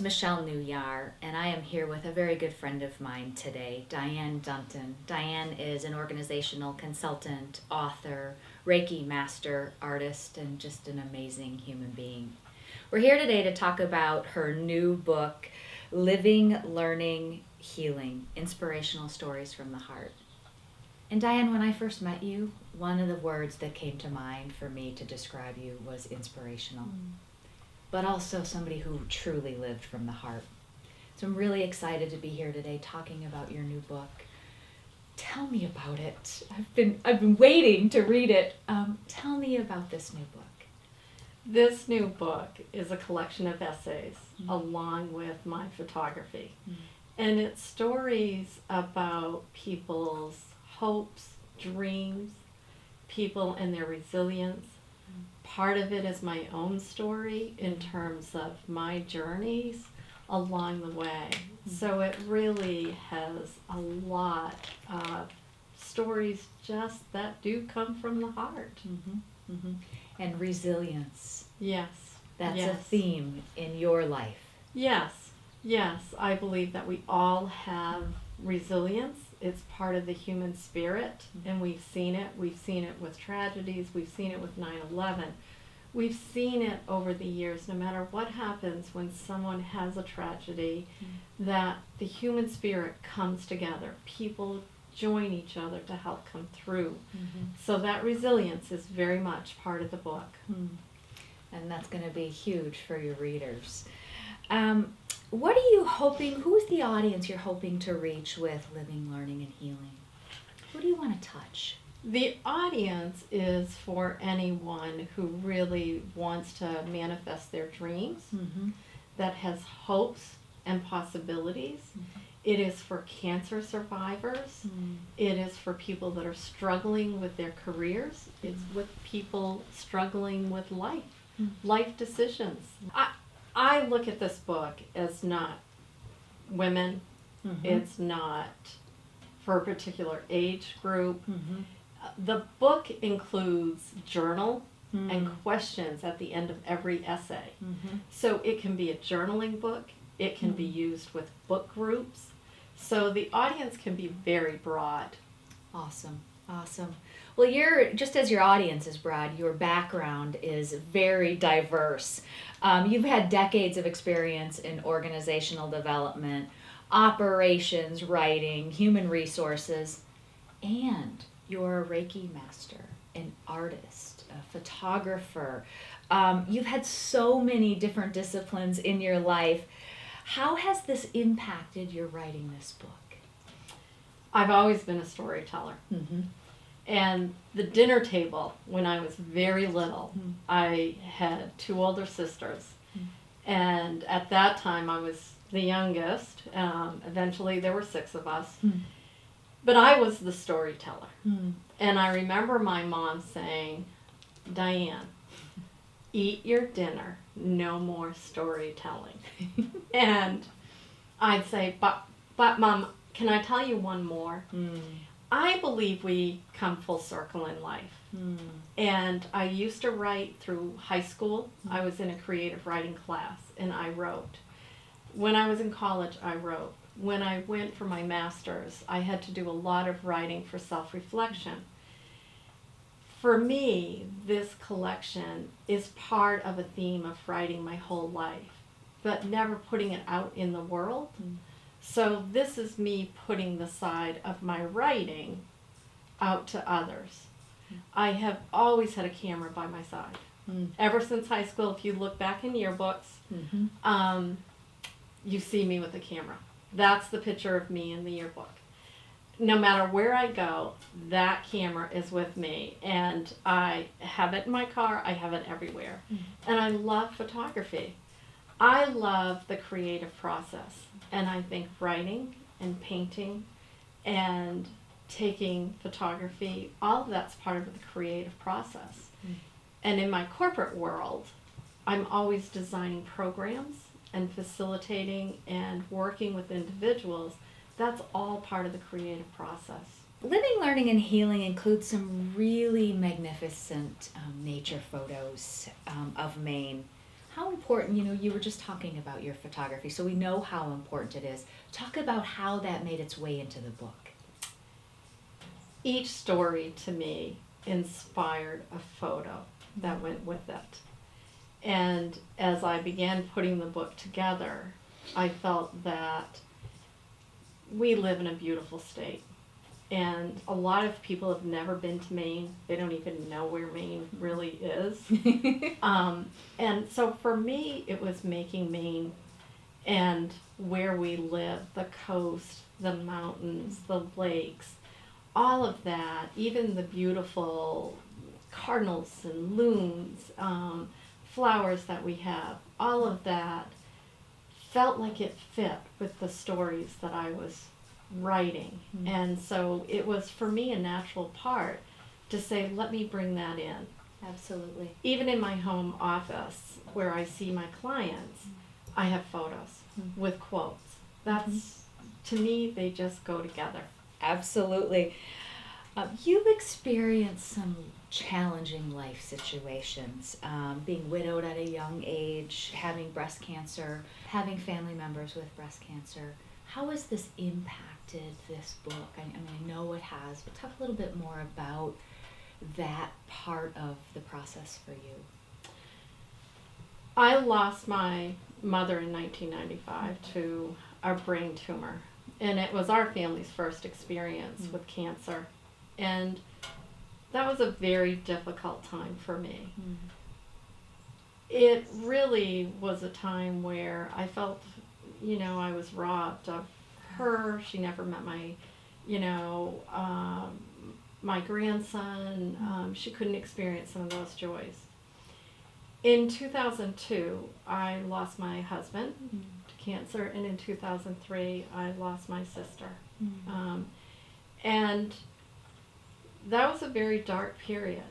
is Michelle Newyar, and I am here with a very good friend of mine today, Diane Dunton. Diane is an organizational consultant, author, Reiki master, artist, and just an amazing human being. We're here today to talk about her new book, Living, Learning, Healing, Inspirational Stories from the Heart. And Diane, when I first met you, one of the words that came to mind for me to describe you was inspirational. But also somebody who truly lived from the heart. So I'm really excited to be here today talking about your new book. Tell me about it. I've been waiting to read it. Tell me about this new book. This new book is a collection of essays along with my photography. And it's stories about people's hopes, dreams, people and their resilience. Part of it is my own story in terms of my journeys along the way. So it really has a lot of stories just that do come from the heart. And resilience. Yes. That's a theme in your life. Yes. I believe that we all have resilience. It's part of the human spirit, and we've seen it. We've seen it with tragedies. We've seen it with 9/11. We've seen it over the years, no matter what happens when someone has a tragedy, that the human spirit comes together. People join each other to help come through. So that resilience is very much part of the book. And that's going to be huge for your readers. What are you hoping, who's the audience you're hoping to reach with Living, Learning, and Healing? Who do you want to touch? The audience is for anyone who really wants to manifest their dreams, that has hopes and possibilities. It is for cancer survivors. It is for people that are struggling with their careers. It's with people struggling with life decisions. I look at this book as not women. It's not for a particular age group. The book includes journal and questions at the end of every essay. So it can be a journaling book. It can be used with book groups. So the audience can be very broad. Awesome. Well, just as your audience is broad, your background is very diverse. You've had decades of experience in organizational development, operations, writing, human resources, and you're a Reiki master, an artist, a photographer. You've had so many different disciplines in your life. How has this impacted your writing this book? I've always been a storyteller. And the dinner table, when I was very little, I had 2 older sisters. And at that time, I was the youngest. Eventually, there were 6 of us. But I was the storyteller. And I remember my mom saying, "Diane, eat your dinner, no more storytelling." And I'd say, but Mom, can I tell you one more? I believe we come full circle in life. And I used to write through high school. I was in a creative writing class, and I wrote. When I was in college, I wrote. When I went for my master's, I had to do a lot of writing for self-reflection. For me, this collection is part of a theme of writing my whole life, but never putting it out in the world. So this is me putting the side of my writing out to others. I have always had a camera by my side. Ever since high school, if you look back in yearbooks, you see me with a camera. That's the picture of me in the yearbook. No matter where I go, that camera is with me, and I have it in my car, I have it everywhere. And I love photography. I love the creative process, and I think writing and painting and taking photography, all of that's part of the creative process. And in my corporate world, I'm always designing programs and facilitating and working with individuals. That's all part of the creative process. Living, Learning, and Healing includes some really magnificent nature photos of Maine. How important, you were just talking about your photography, so we know how important it is. Talk about how that made its way into the book. Each story to me inspired a photo that went with it. And as I began putting the book together, I felt that we live in a beautiful state. And a lot of people have never been to Maine. They don't even know where Maine really is. And so for me, it was making Maine and where we live, the coast, the mountains, the lakes, all of that, even the beautiful cardinals and loons, flowers that we have, all of that felt like it fit with the stories that I was writing. Mm. And so it was for me a natural part to say, let me bring that in. Absolutely. Even in my home office where I see my clients, I have photos with quotes. That's, to me, they just go together. Absolutely. You've experienced some challenging life situations, being widowed at a young age, having breast cancer, having family members with breast cancer. How has this impacted this book? I mean, I know it has, but talk a little bit more about that part of the process for you. I lost my mother in 1995 to a brain tumor, and it was our family's first experience with cancer. And that was a very difficult time for me. It really was a time where I felt, I was robbed of her. She never met my, my grandson. She couldn't experience some of those joys. In 2002, I lost my husband to cancer, and in 2003, I lost my sister. And that was a very dark period.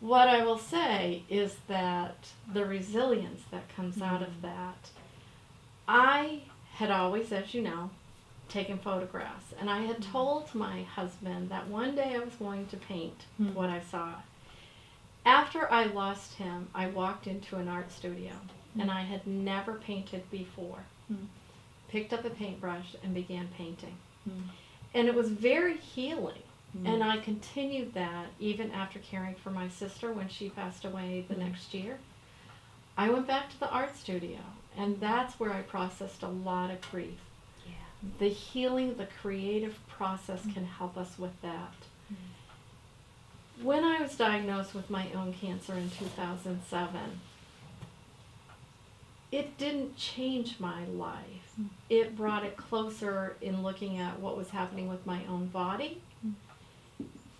What I will say is that the resilience that comes out of that, I had always, as you know, taken photographs, and I had told my husband that one day I was going to paint what I saw. After I lost him, I walked into an art studio, and I had never painted before. Picked up a paintbrush and began painting. And it was very healing. And I continued that even after caring for my sister when she passed away the next year. I went back to the art studio, and that's where I processed a lot of grief. Yeah. The healing, the creative process can help us with that. When I was diagnosed with my own cancer in 2007, it didn't change my life. It brought it closer in looking at what was happening with my own body.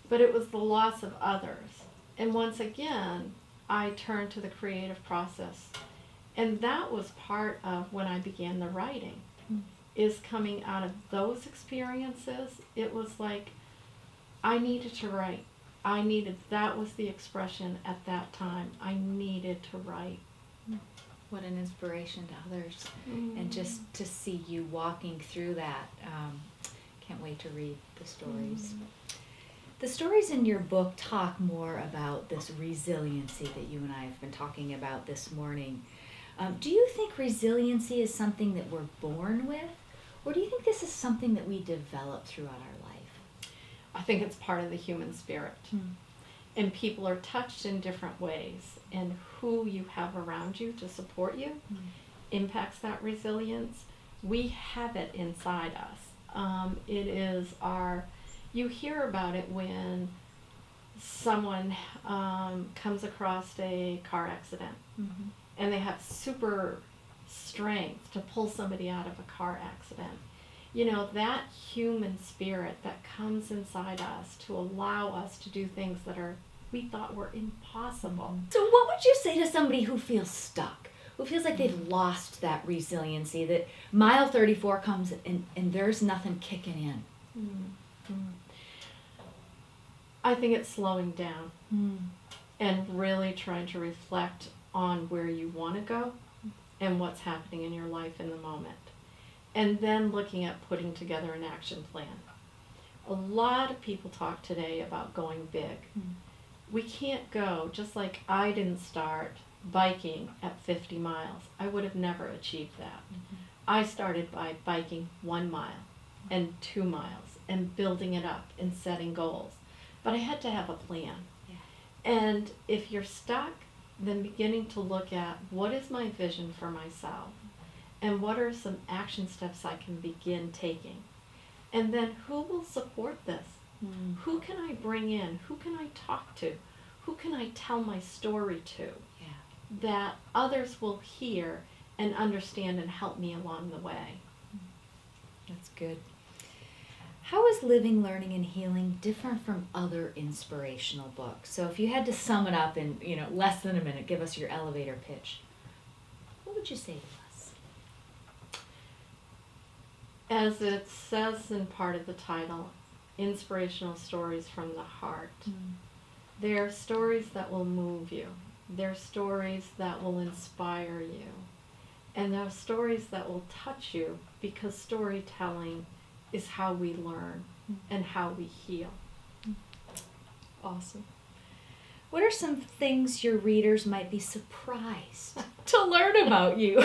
But it was the loss of others. And once again, I turned to the creative process. And that was part of when I began the writing, is coming out of those experiences. It was like I needed to write. That was the expression at that time. I needed to write. What an inspiration to others. And just to see you walking through that. Can't wait to read the stories. The stories in your book talk more about this resiliency that you and I have been talking about this morning. Do you think resiliency is something that we're born with, or do you think this is something that we develop throughout our life? I think it's part of the human spirit. And people are touched in different ways, and who you have around you to support you impacts that resilience. We have it inside us. It is you hear about it when someone comes across a car accident and they have super strength to pull somebody out of a car accident. That human spirit that comes inside us to allow us to do things that we thought were impossible. So what would you say to somebody who feels stuck, who feels like they've lost that resiliency, that mile 34 comes and there's nothing kicking in? I think it's slowing down and really trying to reflect on where you want to go and what's happening in your life in the moment. And then looking at putting together an action plan. A lot of people talk today about going big. We can't go, just like I didn't start biking at 50 miles. I would have never achieved that. I started by biking 1 mile and 2 miles and building it up and setting goals. But I had to have a plan. Yeah. And if you're stuck, then beginning to look at what is my vision for myself and what are some action steps I can begin taking. And then who will support this? Who can I bring in? Who can I talk to? Who can I tell my story to? Yeah. That others will hear and understand and help me along the way. That's good. How is Living, Learning, and Healing different from other inspirational books? So if you had to sum it up in, less than a minute, give us your elevator pitch, what would you say to us? As it says in part of the title, Inspirational Stories from the Heart. They're stories that will move you. They're stories that will inspire you. And they're stories that will touch you, because storytelling is how we learn and how we heal. Awesome. What are some things your readers might be surprised to learn about you?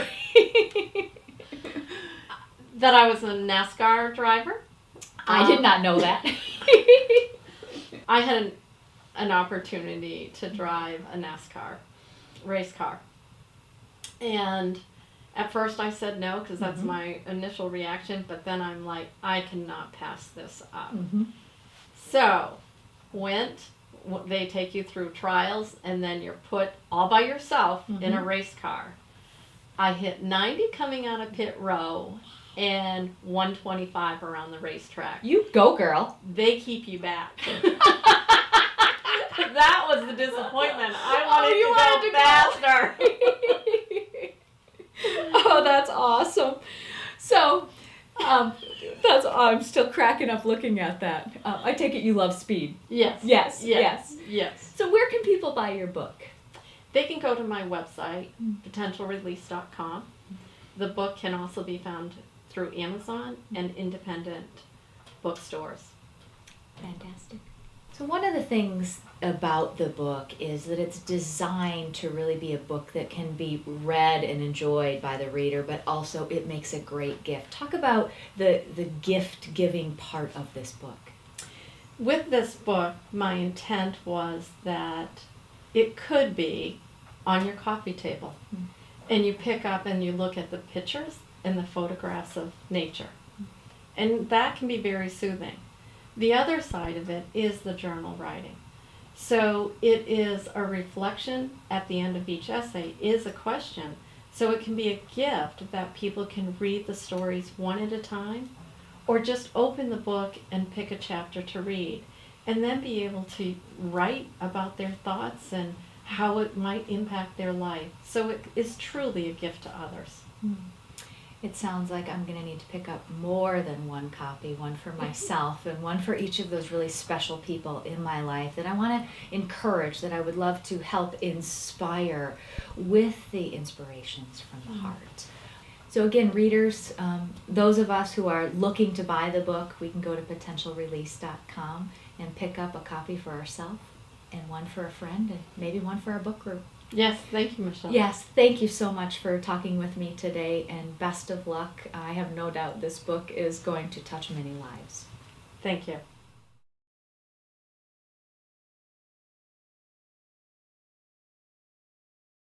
That I was a NASCAR driver. I did not know that. I had an opportunity to drive a NASCAR race car. And at first I said no, because that's my initial reaction, but then I'm like, I cannot pass this up. So, they take you through trials, and then you're put all by yourself in a race car. I hit 90 coming out of pit row and 125 around the racetrack. You go, girl. They keep you back. That was the disappointment. I wanted to go faster. Oh, that's awesome. So, I'm still cracking up looking at that. I take it you love speed. Yes. Yes. So where can people buy your book? They can go to my website, potentialrelease.com. The book can also be found through Amazon and independent bookstores. Fantastic. So one of the things about the book is that it's designed to really be a book that can be read and enjoyed by the reader, but also it makes a great gift. Talk about the gift-giving part of this book. With this book, my intent was that it could be on your coffee table, and you pick up and you look at the pictures and the photographs of nature, and that can be very soothing. The other side of it is the journal writing. So it is a reflection at the end of each essay, is a question. So it can be a gift that people can read the stories one at a time, or just open the book and pick a chapter to read, and then be able to write about their thoughts and how it might impact their life. So it is truly a gift to others. It sounds like I'm going to need to pick up more than one copy, one for myself and one for each of those really special people in my life that I want to encourage, that I would love to help inspire with the inspirations from the heart. So again, readers, those of us who are looking to buy the book, we can go to potentialrelease.com and pick up a copy for ourselves and one for a friend and maybe one for our book group. Yes, thank you, Michelle. Yes, thank you so much for talking with me today, and best of luck. I have no doubt this book is going to touch many lives. Thank you.